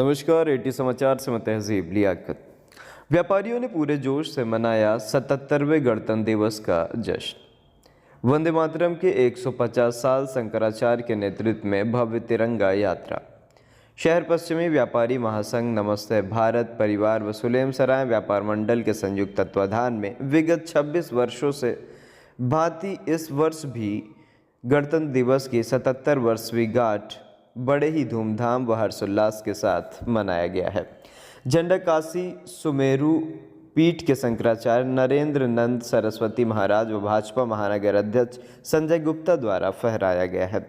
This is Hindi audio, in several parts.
नमस्कार, एटी समाचार से मैं तहजीब लियाकत। व्यापारियों ने पूरे जोश से मनाया 77वें गणतंत्र दिवस का जश्न। वंदे मातरम के 150 साल शंकराचार्य के नेतृत्व में भव्य तिरंगा यात्रा। शहर पश्चिमी व्यापारी महासंघ, नमस्ते भारत परिवार व सुलेम सराय व्यापार मंडल के संयुक्त तत्वाधान में विगत 26 वर्षों से भांति इस वर्ष भी गणतंत्र दिवस की 77 वर्षवीं गांठ बड़े ही धूमधाम व हर्षोल्लास के साथ मनाया गया है। झंडा काशी सुमेरु पीठ के शंकराचार्य नरेंद्र नंद सरस्वती महाराज व भाजपा महानगर अध्यक्ष संजय गुप्ता द्वारा फहराया गया है।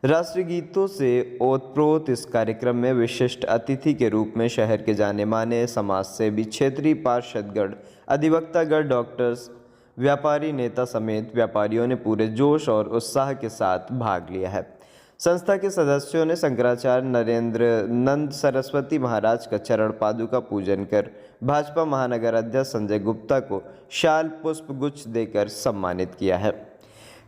राष्ट्रीय गीतों से ओतप्रोत इस कार्यक्रम में विशिष्ट अतिथि के रूप में शहर के जाने माने समाजसेवी, क्षेत्रीय पार्षदगण, अधिवक्तागण, डॉक्टर्स, व्यापारी नेता समेत व्यापारियों ने पूरे जोश और उत्साह के साथ भाग लिया है। संस्था के सदस्यों ने शंकराचार्य नरेंद्र नंद सरस्वती महाराज का चरण पादुका पूजन कर भाजपा महानगर अध्यक्ष संजय गुप्ता को शाल पुष्प गुच्छ देकर सम्मानित किया है।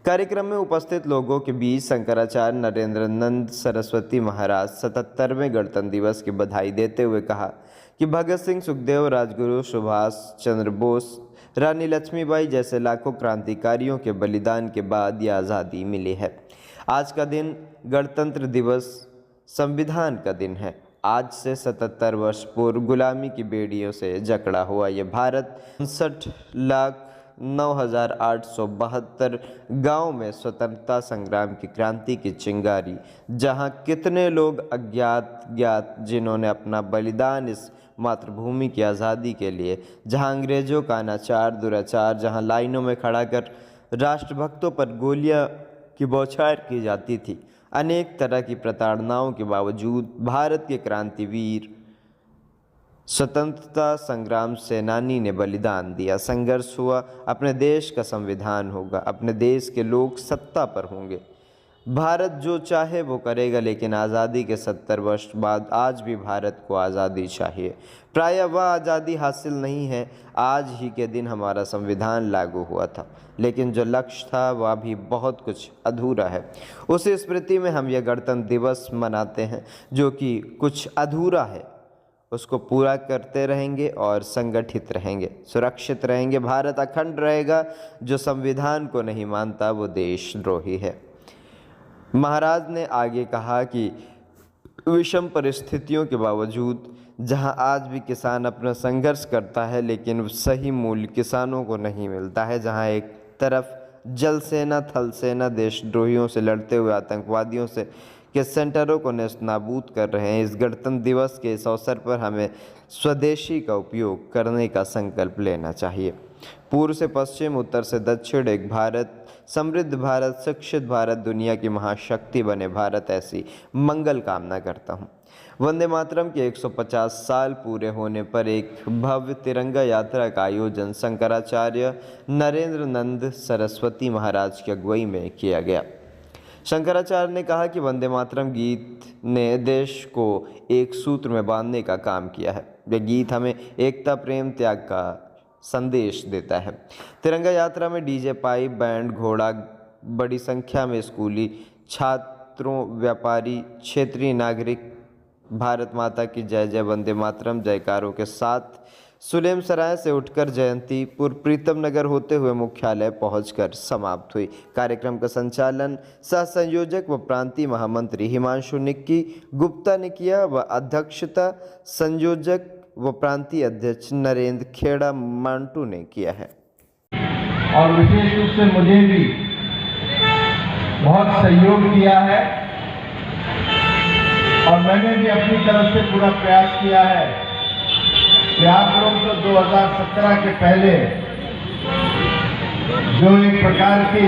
कार्यक्रम में उपस्थित लोगों के बीच शंकराचार्य नरेंद्र नंद सरस्वती महाराज 77वें गणतंत्र दिवस की बधाई देते हुए कहा कि भगत सिंह, सुखदेव, राजगुरु, सुभाष चंद्र बोस, रानी लक्ष्मीबाई जैसे लाखों क्रांतिकारियों के बलिदान के बाद यह आज़ादी मिली है। आज का दिन गणतंत्र दिवस संविधान का दिन है। आज से 77 वर्ष पूर्व गुलामी की बेड़ियों से जकड़ा हुआ ये भारत 59,09,872 गाँव में स्वतंत्रता संग्राम की क्रांति की चिंगारी, जहां कितने लोग अज्ञात ज्ञात जिन्होंने अपना बलिदान इस मातृभूमि की आज़ादी के लिए, जहां अंग्रेजों का अनाचार दुराचार, जहां लाइनों में खड़ा कर राष्ट्रभक्तों पर गोलियां की बौछार की जाती थी, अनेक तरह की प्रताड़नाओं के बावजूद भारत के क्रांतिवीर स्वतंत्रता संग्राम सेनानी ने बलिदान दिया। संघर्ष हुआ, अपने देश का संविधान होगा, अपने देश के लोग सत्ता पर होंगे, भारत जो चाहे वो करेगा। लेकिन आज़ादी के 70 वर्ष बाद आज भी भारत को आज़ादी चाहिए। प्रायः वह आज़ादी हासिल नहीं है। आज ही के दिन हमारा संविधान लागू हुआ था, लेकिन जो लक्ष्य था वह भी बहुत कुछ अधूरा है। उसी स्मृति में हम यह गणतंत्र दिवस मनाते हैं, जो कि कुछ अधूरा है उसको पूरा करते रहेंगे और संगठित रहेंगे, सुरक्षित रहेंगे। भारत अखंड रहेगा। जो संविधान को नहीं मानता वो देशद्रोही है। महाराज ने आगे कहा कि विषम परिस्थितियों के बावजूद जहां आज भी किसान अपना संघर्ष करता है, लेकिन सही मूल्य किसानों को नहीं मिलता है, जहां एक तरफ जल सेना, थल सेना देशद्रोहियों से लड़ते हुए आतंकवादियों से के सेंटरों को नेस्तनाबूद कर रहे हैं, इस गणतंत्र दिवस के इस अवसर पर हमें स्वदेशी का उपयोग करने का संकल्प लेना चाहिए। पूर्व से पश्चिम, उत्तर से दक्षिण एक भारत, समृद्ध भारत, शिक्षित भारत, दुनिया की महाशक्ति बने भारत, ऐसी मंगल कामना करता हूँ। वंदे मातरम के 150 साल पूरे होने पर एक भव्य तिरंगा यात्रा का आयोजन शंकराचार्य नरेंद्र नंद सरस्वती महाराज की अगुवाई में किया गया। शंकराचार्य ने कहा कि वंदे मातरम गीत ने देश को एक सूत्र में बांधने का काम किया है। यह गीत हमें एकता, प्रेम, त्याग का संदेश देता है। तिरंगा यात्रा में डीजे, पाइप, बैंड, घोड़ा, बड़ी संख्या में स्कूली छात्रों, व्यापारी, क्षेत्रीय नागरिक भारत माता की जय जय वंदे मातरम जयकारों के साथ सुलेम सराय से उठकर जयंतीपुर प्रीतम नगर होते हुए मुख्यालय पहुंचकर समाप्त हुई। कार्यक्रम का संचालन सह संयोजक व प्रांतीय महामंत्री हिमांशु निक्की गुप्ता ने किया व अध्यक्षता संयोजक व प्रांतीय अध्यक्ष नरेंद्र खेड़ा मांटू ने किया है। और विशेष रूप से मुझे भी बहुत सहयोग किया है और मैंने भी अपनी तरफ से पूरा प्रयास किया है कि आप लोग तो 2017 के पहले जो एक प्रकार की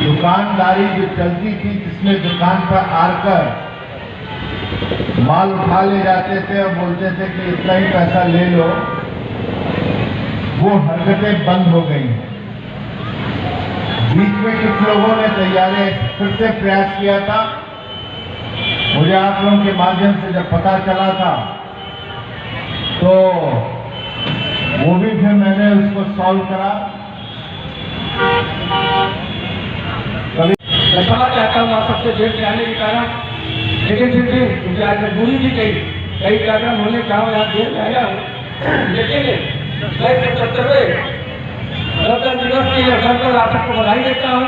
दुकानदारी जो चलती थी, जिसमें दुकान पर आकर माल उठा ले जाते थे और बोलते थे कि इतना ही पैसा ले लो, वो हरकतें बंद हो गई हैं। बीच में कुछ लोगों ने तैयारी फिर से प्रयास किया था। मुझे आप लोगों के माध्यम से जब पता चला था तो वो भी फिर मैंने उसको सॉल्व करा। मैं क्षमा चाहता हूँ आप सबसे भेंट जाने के कारण। लेकिन फिर भी मुझे आज मजबूरी थी कई कारण होने कहा यहाँ देर में आया हूँ, लेकिन मैं 75वें गणतंत्र दिवस के अवसर पर आप सबको बधाई देता हूँ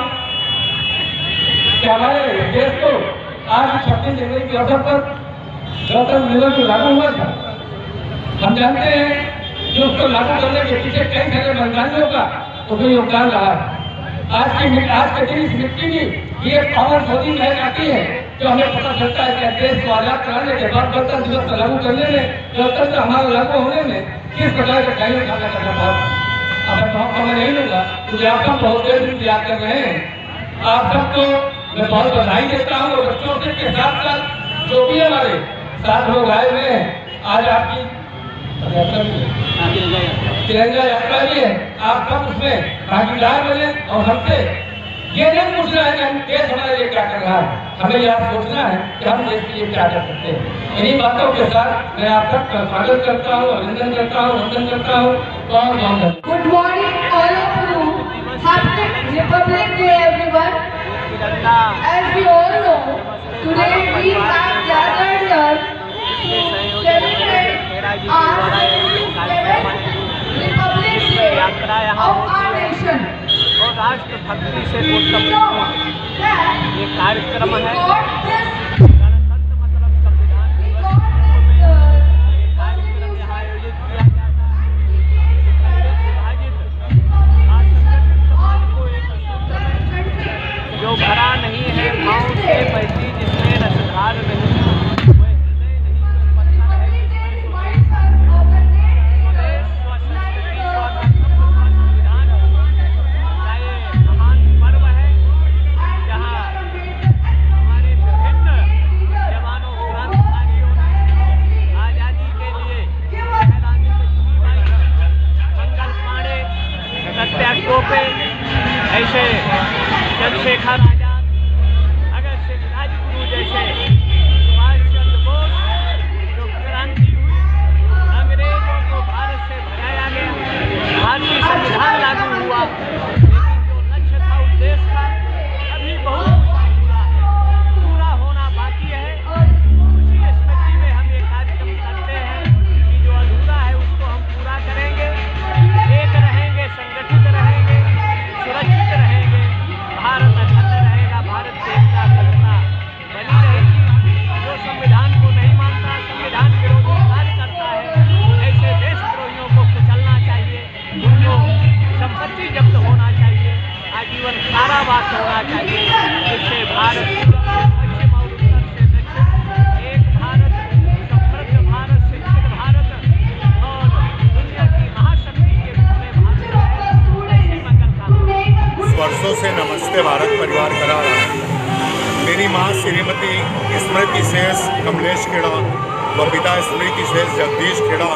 कि हमारे देश को आज 26 जनवरी के अवसर पर गणतंत्र दिवस लागू हुआ था। हम जानते हैं कि उसको लागू करने के पीछे कई सारे बलिदानियों का उसमें योगदान रहा है। आज के दिन इस मिट्टी की ये पावन सोची महक आती है जो हमें पता चलता है कि देश को आजाद कराने के बाद गणतंत्र दिवस लागू करने में, गणतंत्र हमारा लागू होने में किस प्रकार के कई सामना करना पड़ा। अब मैं खबर नहीं लूंगा क्योंकि आप सब बहुत देर से इंतजार कर रहे हैं। आप सबको मैं बहुत बधाई देता हूँ और बच्चों के साथ साथ जो भी हमारे साथ लोग आए हुए हैं, आज आपकी तिरंगा यात्रा भी है, आप सब उसमें भागीदार बने और हमसे ये नहीं पूछना है कि हम देश हमारे लिए क्या कर रहा है, हमें यह सोचना है कि हम देश के लिए क्या कर सकते हैं। इन्हीं बातों के साथ मैं आप सबका स्वागत करता हूँ, अभिनंदन करता हूँ, वंदन करता हूँ। बहुत Good morning all of you. Happy Republic Day everyone. As we all know, today we have gathered here to celebrate our 77th Republic Day of our nation. और राष्ट्रभक्ति से We know that ये कार्यक्रम we है। got this गणतंत्र मतलब संविधान कार्यक्रम यहाँ आयोजित किया जाता है। विभाजित असंगठित समाज को एक सूत्र में जो भरा नहीं है भाव से पैसी जिसमें रसधार नहीं, वह हृदय नहीं जो पत्थर है जिसमें स्वदेश, स्वसंस्कृति, स्वधर्म, स्वसंविधान का ये महान पर्व है जहाँ हमारे विभिन्न जवानों क्रांतिकारियों ने आज़ादी के लिए लहराने में जीवाई, मंगल पांडे, सत्या टोपे, ऐसे चंद्रशेखर आजाद, भगत सिंह राजगुरु जैसे सुभाष चंद्र बोस, जो क्रांति हुई, अंग्रेजों को भारत से भगाया गया, भारतीय संविधान लागू हुआ, लेकिन जो लक्ष्य था उद्देश्य था अभी बहुत पूरा होना बाकी है। उसी स्मृति में हम ये कार्यक्रम करते हैं कि जो अधूरा है उसको हम पूरा करेंगे, एक रहेंगे, संगठित रहेंगे, सुरक्षित रहेंगे, भारत अखंड रहेगा, भारत की एकता अखंडता बनी रहेगी। जो संविधान को नहीं मानता, संविधान विरोधी कार्य करता है, ऐसे देशद्रोहियों को कुचलना चाहिए, उनको संपत्ति जब्त होना चाहिए, आजीवन कारावास होना चाहिए, जिससे भारत पश्चिम और उत्तर से दक्षिण एक भारत, समृद्ध भारत, शिक्षित भारत और दुनिया की महाशक्ति के रूप में भारत है। ऐसी मंगल कामना। वर्षों से नमस्ते भारत परिवार करा रहा है। मेरी माँ श्रीमती स्मृति शेष कमलेश खेड़ा व पिता स्मृति शेष जगदीश खेड़ा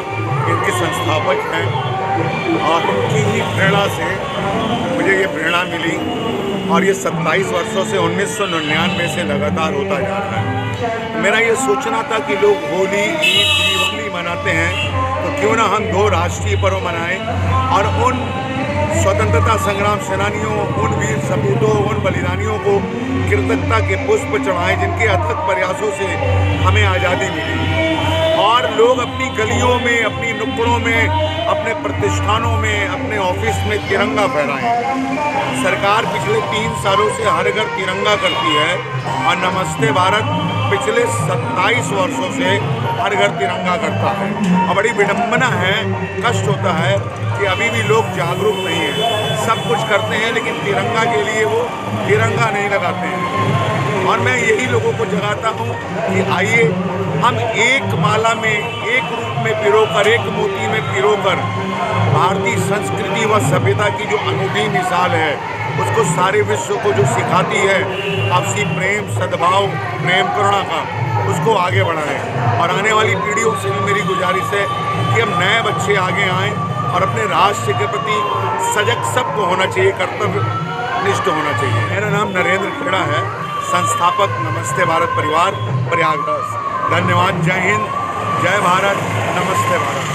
इनके संस्थापक हैं और उनकी ही प्रेरणा से मुझे ये प्रेरणा मिली और ये 27 वर्षों से 1999 से लगातार होता जा रहा है। मेरा ये सोचना था कि लोग होली, ईद, दिवाली मनाते हैं तो क्यों ना हम 2 राष्ट्रीय पर्व मनाएं और उन स्वतंत्रता संग्राम सेनानियों, उन वीर सपूतों, उन बलिदानियों को कृतज्ञता के पुष्प चढ़ाएं जिनके अथक प्रयासों से हमें आज़ादी मिली। और लोग अपनी गलियों में, अपनी नुक्कड़ों में, अपने प्रतिष्ठानों में, अपने ऑफिस में तिरंगा फहराएं। सरकार पिछले 3 सालों से हर घर तिरंगा करती है और नमस्ते भारत पिछले 27 वर्षों से हर घर तिरंगा करता है। और बड़ी विडंबना है, कष्ट होता है कि अभी भी लोग जागरूक नहीं हैं। सब कुछ करते हैं लेकिन तिरंगा के लिए वो तिरंगा नहीं लगाते हैं। और मैं यही लोगों को जगाता हूँ कि आइए हम एक माला में, एक रूप में पिरोकर, एक मोती में पिरोकर भारतीय संस्कृति व सभ्यता की जो अनूठी मिसाल है उसको सारे विश्व को जो सिखाती है आपसी प्रेम, सद्भाव, प्रेम करुणा का, उसको आगे बढ़ाएं। और आने वाली पीढ़ियों से भी मेरी गुजारिश है कि हम नए बच्चे आगे आएँ और अपने राष्ट्र के प्रति सजग सबको होना चाहिए, कर्तव्य निष्ठ होना चाहिए। मेरा नाम नरेंद्र खेड़ा है, संस्थापक नमस्ते भारत परिवार प्रयागराज। धन्यवाद। जय हिंद, जय भारत, नमस्ते भारत।